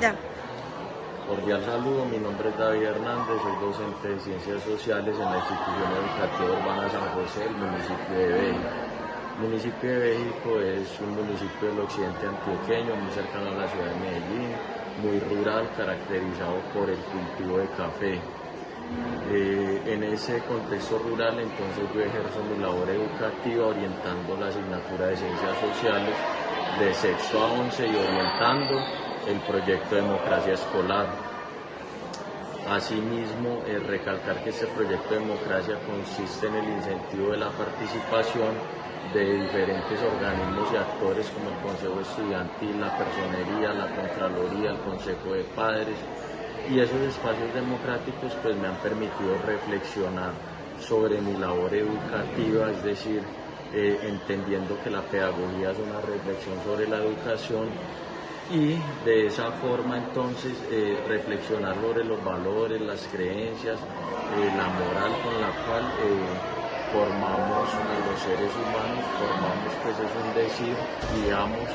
Ya. Cordial saludo, mi nombre es David Hernández, soy docente de Ciencias Sociales en la Institución Educativa Urbana San José del municipio de Béjico. El municipio de Béjico es un municipio del occidente antioqueño, muy cercano a la ciudad de Medellín, muy rural, caracterizado por el cultivo de café. En ese contexto rural, entonces yo ejerzo mi labor educativa orientando la asignatura de Ciencias Sociales de sexto a 11 y orientando el proyecto Democracia Escolar. Asimismo, recalcar que este proyecto de democracia consiste en el incentivo de la participación de diferentes organismos y actores como el Consejo Estudiantil, la Personería, la Contraloría, el Consejo de Padres, y esos espacios democráticos pues me han permitido reflexionar sobre mi labor educativa, es decir, entendiendo que la pedagogía es una reflexión sobre la educación y de esa forma entonces reflexionar sobre los valores, las creencias, la moral con la cual formamos a los seres humanos, formamos pues es un decir, digamos,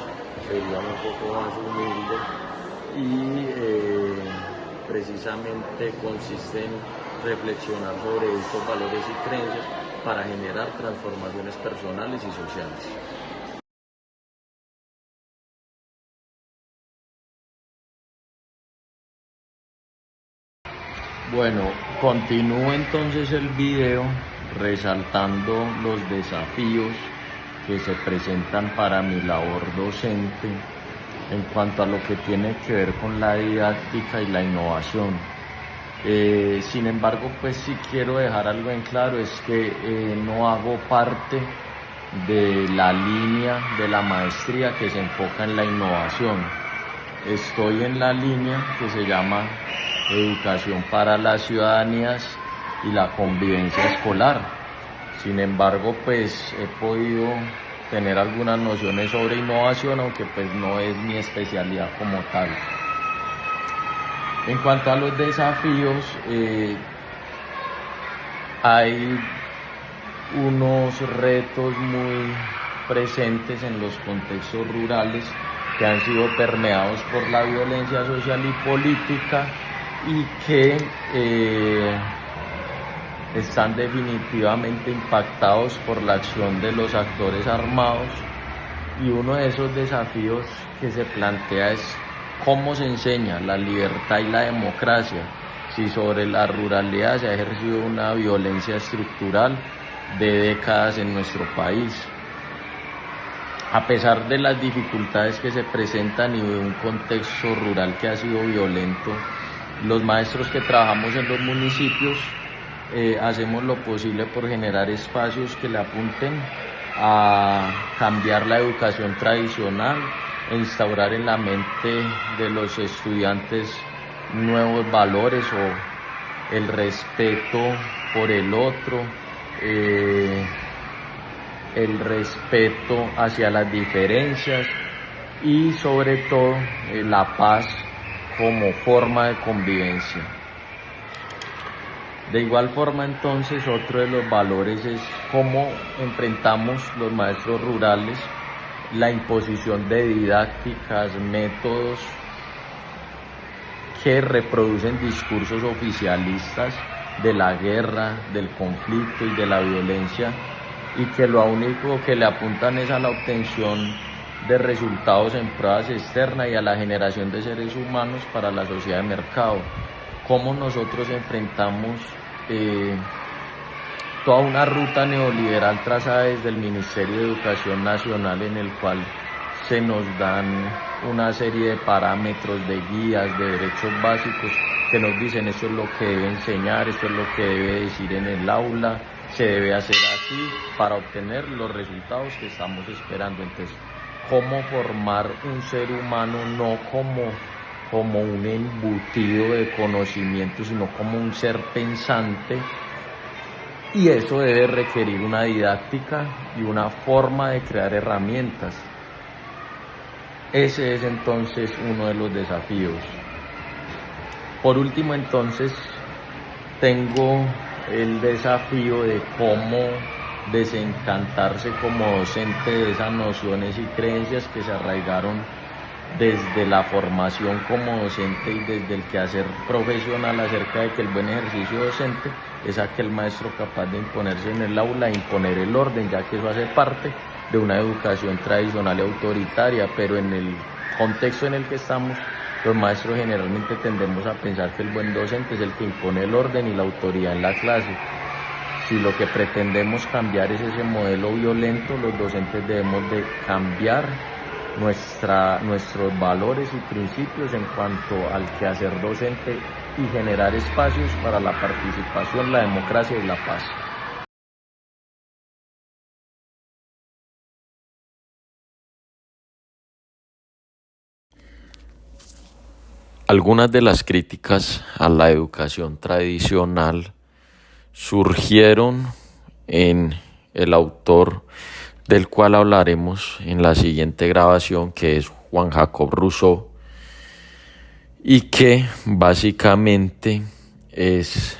sería un poco más humilde y precisamente consiste en reflexionar sobre estos valores y creencias para generar transformaciones personales y sociales. Bueno, continúo entonces el video resaltando los desafíos que se presentan para mi labor docente en cuanto a lo que tiene que ver con la didáctica y la innovación. Sin embargo, pues sí quiero dejar algo en claro, es que no hago parte de la línea de la maestría que se enfoca en la innovación. Estoy en la línea que se llama Educación para las Ciudadanías y la Convivencia Escolar. Sin embargo, pues he podido tener algunas nociones sobre innovación, aunque pues no es mi especialidad como tal. En cuanto a los desafíos, hay unos retos muy presentes en los contextos rurales que han sido permeados por la violencia social y política y que están definitivamente impactados por la acción de los actores armados, y uno de esos desafíos que se plantea es cómo se enseña la libertad y la democracia si sobre la ruralidad se ha ejercido una violencia estructural de décadas en nuestro país. A pesar de las dificultades que se presentan y de un contexto rural que ha sido violento, los maestros que trabajamos en los municipios hacemos lo posible por generar espacios que le apunten a cambiar la educación tradicional e instaurar en la mente de los estudiantes nuevos valores o el respeto por el otro, el respeto hacia las diferencias y sobre todo la paz como forma de convivencia. De igual forma, entonces, otro de los valores es cómo enfrentamos los maestros rurales la imposición de didácticas, métodos que reproducen discursos oficialistas de la guerra, del conflicto y de la violencia, y que lo único que le apuntan es a la obtención de resultados en pruebas externas y a la generación de seres humanos para la sociedad de mercado. Cómo nosotros enfrentamos toda una ruta neoliberal trazada desde el Ministerio de Educación Nacional, en el cual se nos dan una serie de parámetros, de guías, de derechos básicos que nos dicen esto es lo que debe enseñar, esto es lo que debe decir en el aula, se debe hacer así para obtener los resultados que estamos esperando. Entonces, cómo formar un ser humano no como un embutido de conocimiento, sino como un ser pensante, y eso debe requerir una didáctica y una forma de crear herramientas. Ese es entonces uno de los desafíos. Por último, entonces, tengo el desafío de cómo desencantarse como docente de esas nociones y creencias que se arraigaron desde la formación como docente y desde el quehacer profesional acerca de que el buen ejercicio docente es aquel maestro capaz de imponerse en el aula, imponer el orden, ya que eso hace parte de una educación tradicional y autoritaria, pero en el contexto en el que estamos, los maestros generalmente tendemos a pensar que el buen docente es el que impone el orden y la autoridad en la clase. Si lo que pretendemos cambiar es ese modelo violento, los docentes debemos de cambiar nuestros valores y principios en cuanto al quehacer docente y generar espacios para la participación, la democracia y la paz. Algunas de las críticas a la educación tradicional surgieron en el autor del cual hablaremos en la siguiente grabación, que es Juan Jacob Rousseau, y que básicamente es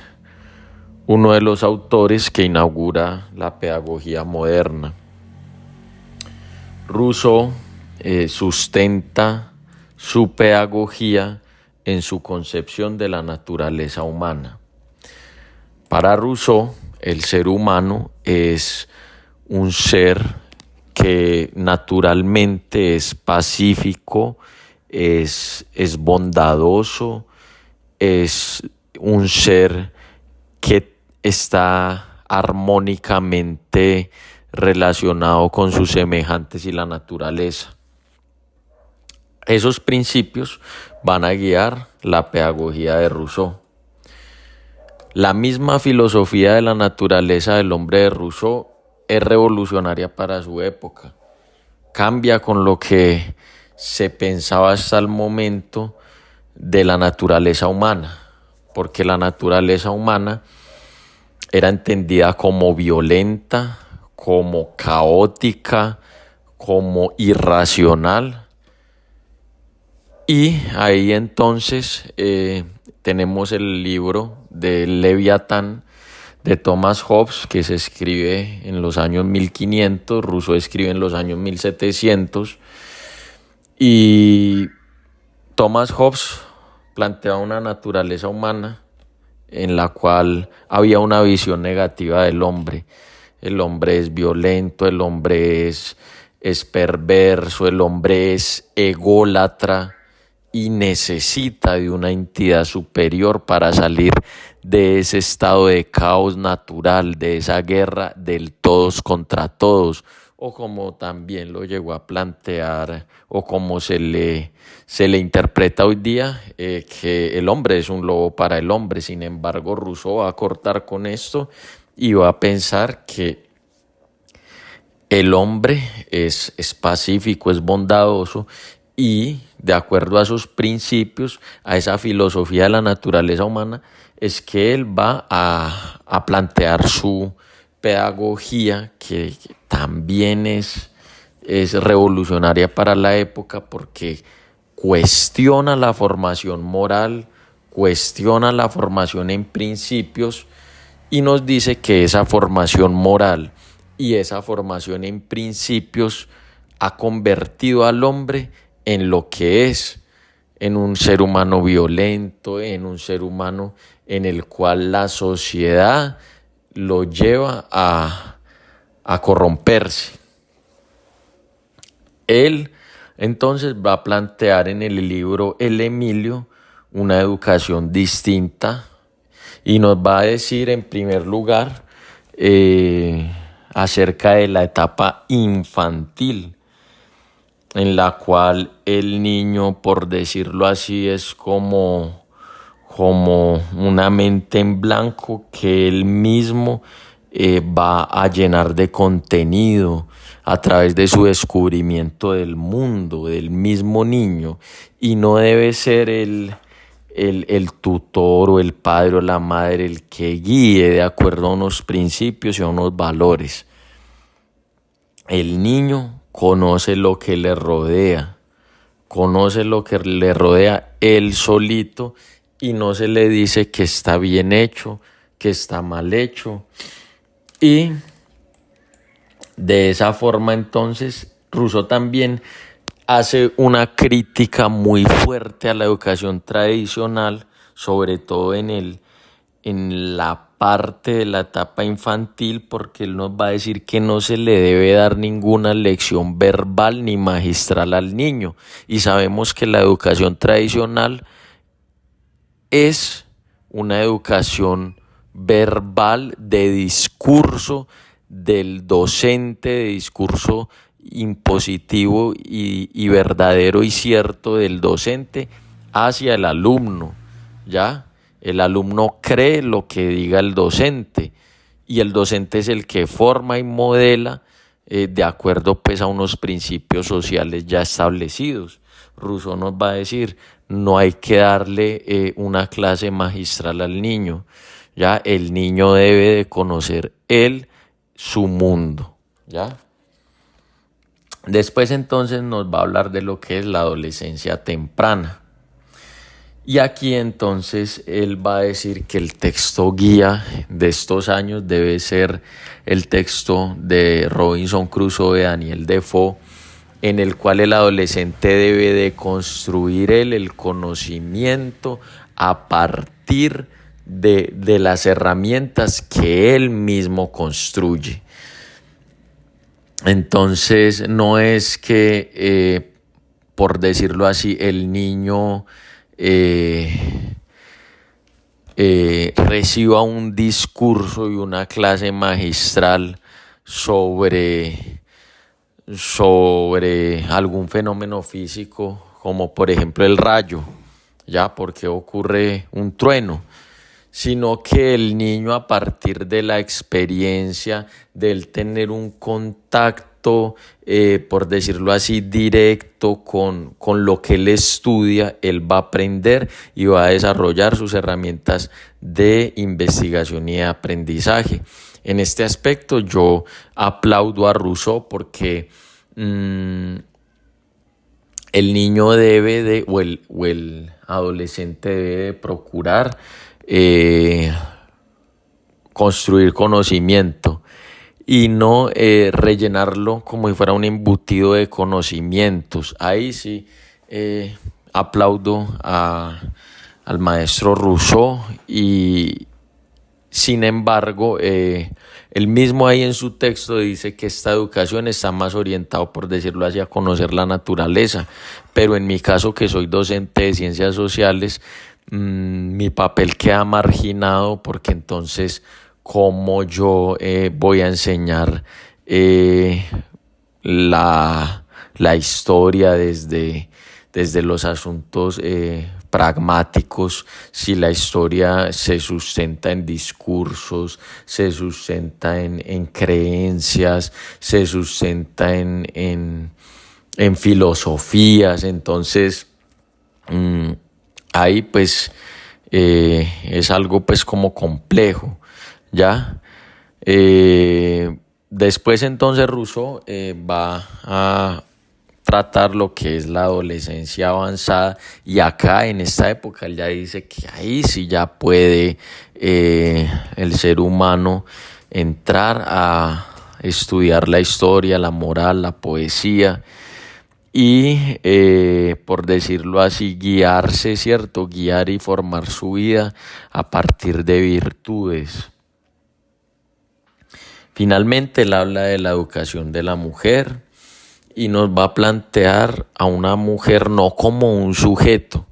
uno de los autores que inaugura la pedagogía moderna. Rousseau sustenta su pedagogía en su concepción de la naturaleza humana. Para Rousseau, el ser humano es un ser que naturalmente es pacífico, es bondadoso, es un ser que está armónicamente relacionado con sus semejantes y la naturaleza. Esos principios van a guiar la pedagogía de Rousseau. La misma filosofía de la naturaleza del hombre de Rousseau es revolucionaria para su época. Cambia con lo que se pensaba hasta el momento de la naturaleza humana, porque la naturaleza humana era entendida como violenta, como caótica, como irracional. Y ahí entonces tenemos el libro de Leviatán de Thomas Hobbes, que se escribe en los años 1500, Rousseau escribe en los años 1700, y Thomas Hobbes plantea una naturaleza humana en la cual había una visión negativa del hombre. El hombre es violento, el hombre es perverso, el hombre es ególatra y necesita de una entidad superior para salir de ese estado de caos natural, de esa guerra del todos contra todos, o como también lo llegó a plantear, o como se le interpreta hoy día, que el hombre es un lobo para el hombre. Sin embargo, Rousseau va a cortar con esto y va a pensar que el hombre es pacífico, es bondadoso, y de acuerdo a sus principios, a esa filosofía de la naturaleza humana, es que él va a plantear su pedagogía, que también es revolucionaria para la época, porque cuestiona la formación moral, cuestiona la formación en principios, y nos dice que esa formación moral y esa formación en principios ha convertido al hombre en lo que es, en un ser humano violento, en un ser humano en el cual la sociedad lo lleva a corromperse. Él entonces va a plantear en el libro El Emilio una educación distinta y nos va a decir en primer lugar acerca de la etapa infantil, en la cual el niño, por decirlo así, es como una mente en blanco que él mismo va a llenar de contenido a través de su descubrimiento del mundo, del mismo niño, y no debe ser el tutor o el padre o la madre el que guíe de acuerdo a unos principios y a unos valores. El niño conoce lo que le rodea, él solito, y no se le dice que está bien hecho, que está mal hecho. Y de esa forma entonces Rousseau también hace una crítica muy fuerte a la educación tradicional, sobre todo en la parte de la etapa infantil, porque él nos va a decir que no se le debe dar ninguna lección verbal ni magistral al niño. Y sabemos que la educación tradicional es una educación verbal de discurso del docente, de discurso impositivo y verdadero y cierto del docente hacia el alumno, ¿ya? El alumno cree lo que diga el docente y el docente es el que forma y modela de acuerdo pues a unos principios sociales ya establecidos. Rousseau nos va a decir, no hay que darle una clase magistral al niño, ¿ya? El niño debe de conocer él su mundo, ¿ya? Después entonces nos va a hablar de lo que es la adolescencia temprana. Y aquí entonces él va a decir que el texto guía de estos años debe ser el texto de Robinson Crusoe de Daniel Defoe, en el cual el adolescente debe de construir el conocimiento a partir de las herramientas que él mismo construye. Entonces no es que, por decirlo así, el niño reciba un discurso y una clase magistral sobre algún fenómeno físico, como por ejemplo el rayo, ya porque ocurre un trueno, sino que el niño, a partir de la experiencia, del tener un contacto, por decirlo así, directo con lo que él estudia, él va a aprender y va a desarrollar sus herramientas de investigación y de aprendizaje. En este aspecto yo aplaudo a Rousseau porque el niño debe o el adolescente debe de procurar construir conocimiento y no rellenarlo como si fuera un embutido de conocimientos. Ahí sí aplaudo al maestro Rousseau y sin embargo él mismo ahí en su texto dice que esta educación está más orientada, por decirlo así, a conocer la naturaleza, pero en mi caso, que soy docente de ciencias sociales, mi papel queda marginado, porque entonces cómo yo voy a enseñar la historia desde los asuntos pragmáticos, si la historia se sustenta en discursos, se sustenta en creencias, se sustenta en filosofías. Entonces ahí pues es algo pues como complejo, ¿ya? Después entonces Rousseau va a tratar lo que es la adolescencia avanzada, y acá en esta época él ya dice que ahí sí ya puede el ser humano entrar a estudiar la historia, la moral, la poesía y por decirlo así, guiarse, ¿cierto? Guiar y formar su vida a partir de virtudes. Finalmente él habla de la educación de la mujer y nos va a plantear a una mujer no como un sujeto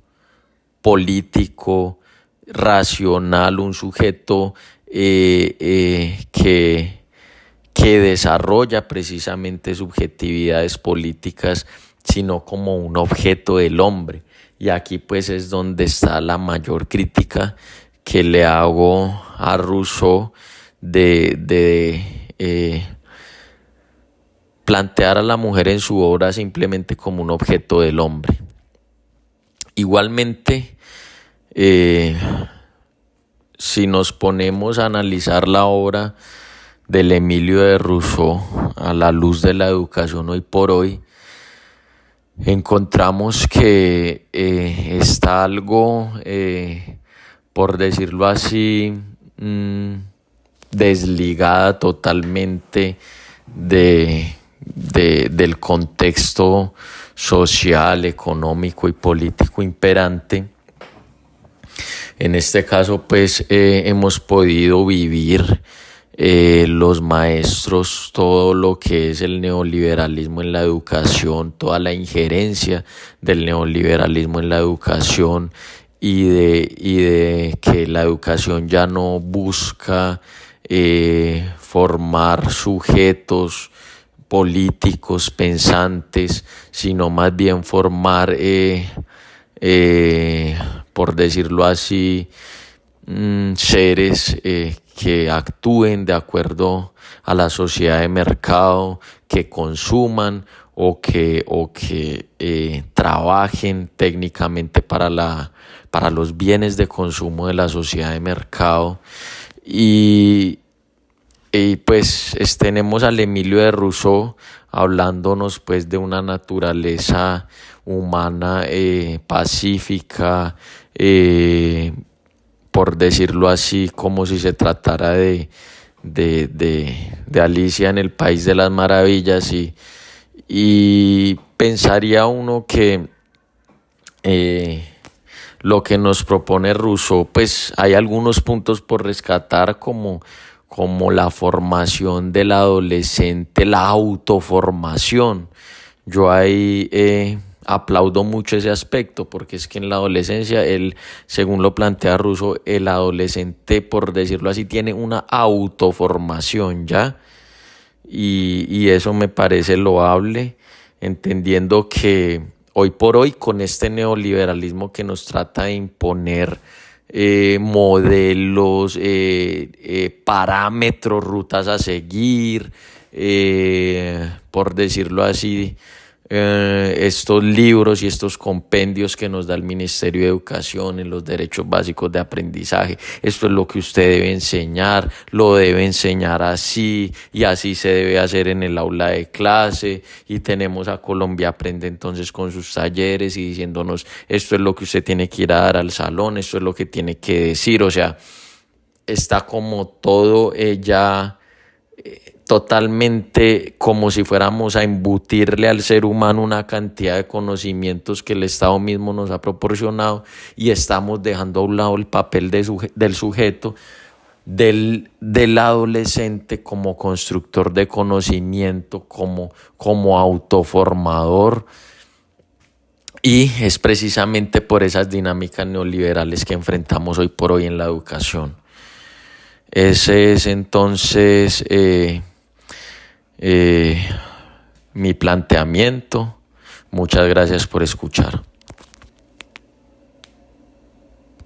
político, racional, un sujeto que desarrolla precisamente subjetividades políticas, sino como un objeto del hombre. Y aquí pues es donde está la mayor crítica que le hago a Rousseau de plantear a la mujer en su obra simplemente como un objeto del hombre. Igualmente, si nos ponemos a analizar la obra del Emilio de Rousseau a la luz de la educación hoy por hoy, encontramos que está algo, por decirlo así, desligada totalmente del contexto social, económico y político imperante. En este caso, pues, hemos podido vivir los maestros todo lo que es el neoliberalismo en la educación, toda la injerencia del neoliberalismo en la educación y de que la educación ya no busca formar sujetos políticos, pensantes, sino más bien formar, por decirlo así, seres que actúen de acuerdo a la sociedad de mercado, que consuman o que trabajen técnicamente para los bienes de consumo de la sociedad de mercado. Y pues tenemos al Emilio de Rousseau hablándonos pues de una naturaleza humana pacífica, por decirlo así, como si se tratara de Alicia en el País de las Maravillas, y pensaría uno que lo que nos propone Rousseau, pues hay algunos puntos por rescatar, como la formación del adolescente, la autoformación. Yo ahí aplaudo mucho ese aspecto, porque es que en la adolescencia, según lo plantea Rousseau, el adolescente, por decirlo así, tiene una autoformación ya, y eso me parece loable, entendiendo que hoy por hoy, con este neoliberalismo que nos trata de imponer modelos, parámetros, rutas a seguir, por decirlo así, estos libros y estos compendios que nos da el Ministerio de Educación en los derechos básicos de aprendizaje. Esto es lo que usted debe enseñar, lo debe enseñar así, y así se debe hacer en el aula de clase. Y tenemos a Colombia Aprende entonces con sus talleres y diciéndonos: esto es lo que usted tiene que ir a dar al salón, esto es lo que tiene que decir. O sea, está como todo ya totalmente como si fuéramos a embutirle al ser humano una cantidad de conocimientos que el Estado mismo nos ha proporcionado, y estamos dejando a un lado el papel del sujeto, del adolescente como constructor de conocimiento, como autoformador. Y es precisamente por esas dinámicas neoliberales que enfrentamos hoy por hoy en la educación. Ese es entonces mi planteamiento. Muchas gracias por escuchar.